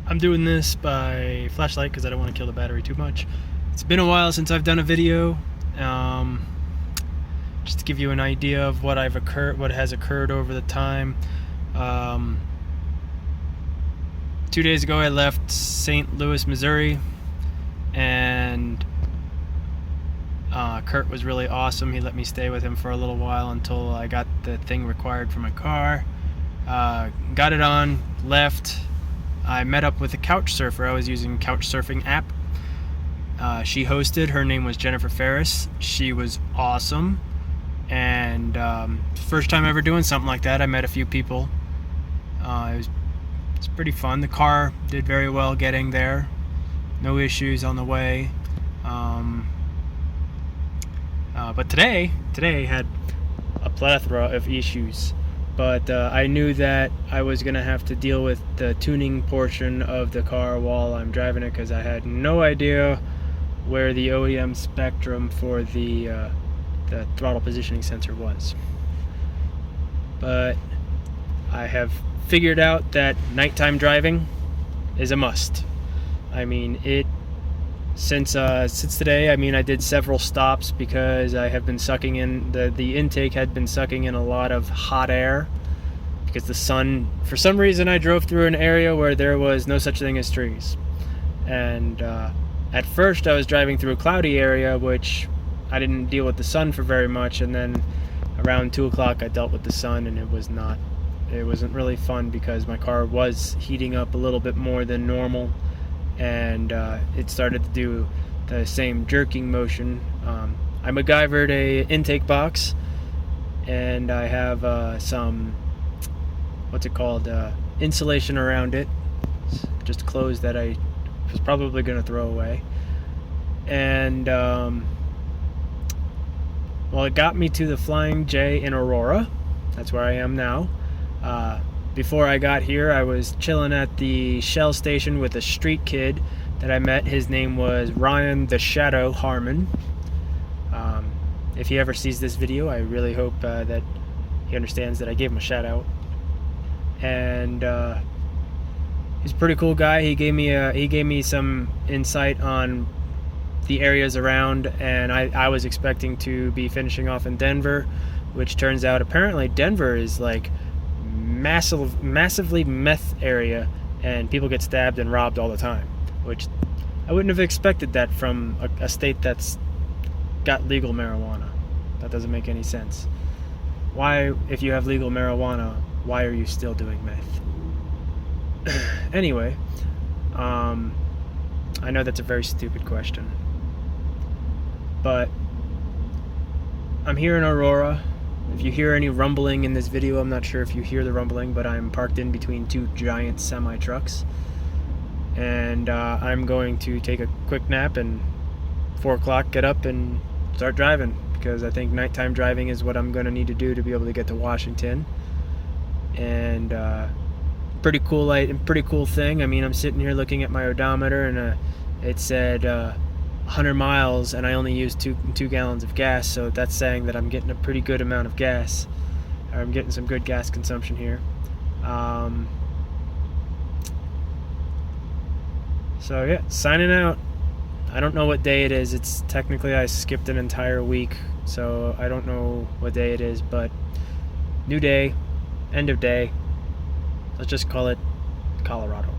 I'm doing this by flashlight because I don't want to kill the battery too much. It's been a while since I've done a video. Just to give you an idea of what has occurred over the time. 2 days ago I left St. Louis, Missouri, and Kurt was really awesome. He let me stay with him for a little while until I got the thing required for my car. Got it on, left. I met up with a couch surfer. I was using a couch surfing app. She hosted. Her name was Jennifer Farris. She was awesome. And first time ever doing something like that. I met a few people. It was pretty fun. The car did very well getting there. No issues on the way. But today had a plethora of issues. But I knew that I was going to have to deal with the tuning portion of the car while I'm driving it, because I had no idea where the OEM spectrum for the throttle positioning sensor was. But I have figured out that nighttime driving is a must. I mean, since today, I mean, I did several stops because I have been sucking in, the intake had been sucking in a lot of hot air because the sun, for some reason I drove through an area where there was no such thing as trees. And at first I was driving through a cloudy area, which I didn't deal with the sun for very much, and then around 2 o'clock I dealt with the sun, and it wasn't really fun because my car was heating up a little bit more than normal. And it started to do the same jerking motion. I MacGyvered a intake box, and I have some, what's it called, insulation around it, just clothes that I was probably going to throw away. And well, it got me to the Flying J in Aurora. That's where I am now. Before I got here, I was chilling at the Shell station with a street kid that I met. His name was Ryan the Shadow Harmon. If he ever sees this video, I really hope that he understands that I gave him a shout out. And he's a pretty cool guy. He gave me some insight on the areas around, and I was expecting to be finishing off in Denver, which turns out apparently Denver is like massively meth area, and people get stabbed and robbed all the time, which I wouldn't have expected that from a state that's got legal marijuana. That doesn't make any sense. Why, if you have legal marijuana, why are you still doing meth? Anyway, I know that's a very stupid question, but I'm here in Aurora. If you hear any rumbling in this video, I'm not sure if you hear the rumbling, but I'm parked in between two giant semi-trucks. And I'm going to take a quick nap and 4 o'clock get up and start driving, because I think nighttime driving is what I'm going to need to do to be able to get to Washington. And pretty cool thing. I mean, I'm sitting here looking at my odometer, and it said 100 miles, and I only used two gallons of gas, so that's saying that I'm getting a pretty good amount of gas. I'm getting some good gas consumption here. So yeah, signing out. I don't know what day it is. It's technically, I skipped an entire week, so I don't know what day it is, but new day, end of day. Let's just call it Colorado.